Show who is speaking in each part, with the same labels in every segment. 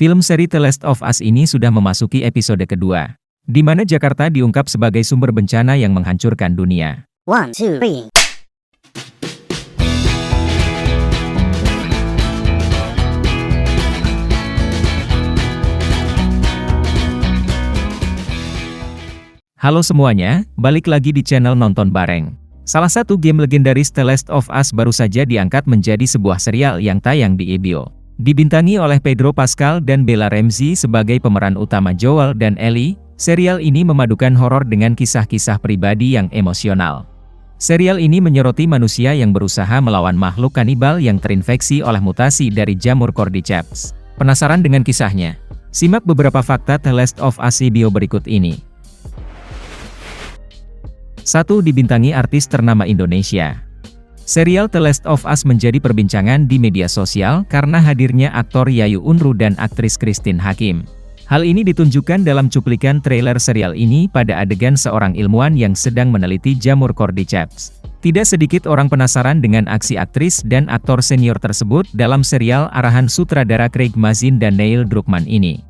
Speaker 1: Film seri The Last of Us ini sudah memasuki episode kedua, di mana Jakarta diungkap sebagai sumber bencana yang menghancurkan dunia.
Speaker 2: 1, 2, 3.
Speaker 1: Halo semuanya, balik lagi di channel Nonton Bareng. Salah satu game legendaris The Last of Us baru saja diangkat menjadi sebuah serial yang tayang di HBO. Dibintangi oleh Pedro Pascal dan Bella Ramsey sebagai pemeran utama Joel dan Ellie, serial ini memadukan horor dengan kisah-kisah pribadi yang emosional. Serial ini menyoroti manusia yang berusaha melawan makhluk kanibal yang terinfeksi oleh mutasi dari jamur Cordyceps. Penasaran dengan kisahnya? Simak beberapa fakta The Last of Us video berikut ini. 1. Dibintangi artis ternama Indonesia. Serial The Last of Us menjadi perbincangan di media sosial karena hadirnya aktor Yayu Unru dan aktris Christine Hakim. Hal ini ditunjukkan dalam cuplikan trailer serial ini pada adegan seorang ilmuwan yang sedang meneliti jamur Cordyceps. Tidak sedikit orang penasaran dengan aksi aktris dan aktor senior tersebut dalam serial arahan sutradara Craig Mazin dan Neil Druckmann ini.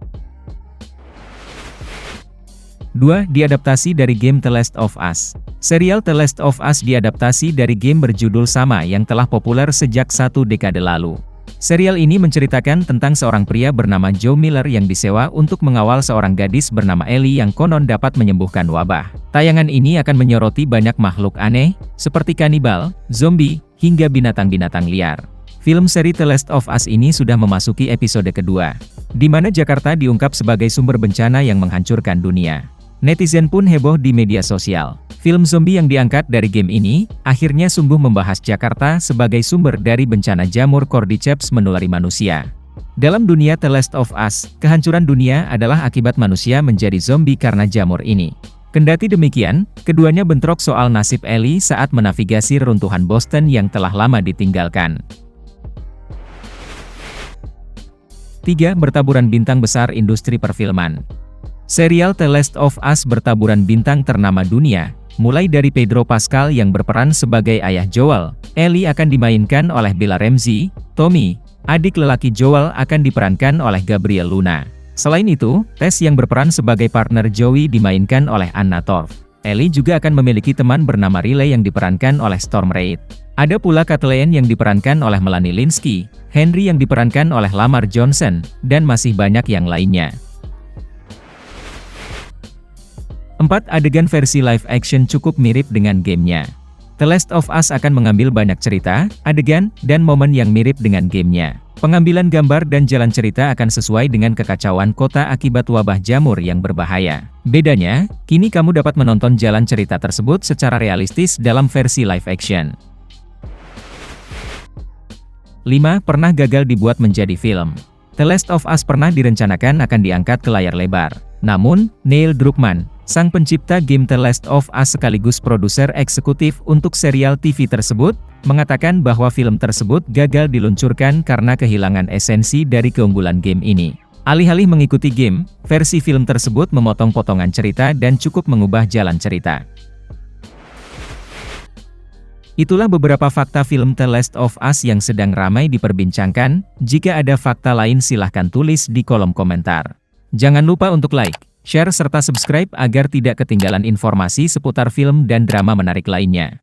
Speaker 1: 2. Diadaptasi dari game The Last of Us. Serial The Last of Us diadaptasi dari game berjudul sama yang telah populer sejak 1 dekade lalu. Serial ini menceritakan tentang seorang pria bernama Joe Miller yang disewa untuk mengawal seorang gadis bernama Ellie yang konon dapat menyembuhkan wabah. Tayangan ini akan menyoroti banyak makhluk aneh, seperti kanibal, zombie, hingga binatang-binatang liar. Film seri The Last of Us ini sudah memasuki episode kedua, di mana Jakarta diungkap sebagai sumber bencana yang menghancurkan dunia. Netizen pun heboh di media sosial. Film zombie yang diangkat dari game ini, akhirnya sungguh membahas Jakarta sebagai sumber dari bencana jamur Cordyceps menulari manusia. Dalam dunia The Last of Us, kehancuran dunia adalah akibat manusia menjadi zombie karena jamur ini. Kendati demikian, keduanya bentrok soal nasib Ellie saat menavigasi reruntuhan Boston yang telah lama ditinggalkan. 3. Bertaburan bintang besar industri perfilman. Serial The Last of Us bertaburan bintang ternama dunia, mulai dari Pedro Pascal yang berperan sebagai ayah Joel. Ellie akan dimainkan oleh Bella Ramsey. Tommy, adik lelaki Joel, akan diperankan oleh Gabriel Luna. Selain itu, Tess yang berperan sebagai partner Joey dimainkan oleh Anna Torv. Ellie juga akan memiliki teman bernama Riley yang diperankan oleh Storm Reid. Ada pula Kathleen yang diperankan oleh Melanie Lynskey, Henry yang diperankan oleh Lamar Johnson, dan masih banyak yang lainnya. 4. Adegan versi live action cukup mirip dengan gamenya. The Last of Us akan mengambil banyak cerita, adegan, dan momen yang mirip dengan gamenya. Pengambilan gambar dan jalan cerita akan sesuai dengan kekacauan kota akibat wabah jamur yang berbahaya. Bedanya, kini kamu dapat menonton jalan cerita tersebut secara realistis dalam versi live action. 5. Pernah gagal dibuat menjadi film. The Last of Us pernah direncanakan akan diangkat ke layar lebar. Namun, Neil Druckmann, sang pencipta game The Last of Us sekaligus produser eksekutif untuk serial TV tersebut, mengatakan bahwa film tersebut gagal diluncurkan karena kehilangan esensi dari keunggulan game ini. Alih-alih mengikuti game, versi film tersebut memotong potongan cerita dan cukup mengubah jalan cerita. Itulah beberapa fakta film The Last of Us yang sedang ramai diperbincangkan. Jika ada fakta lain silahkan tulis di kolom komentar. Jangan lupa untuk like, share serta subscribe agar tidak ketinggalan informasi seputar film dan drama menarik lainnya.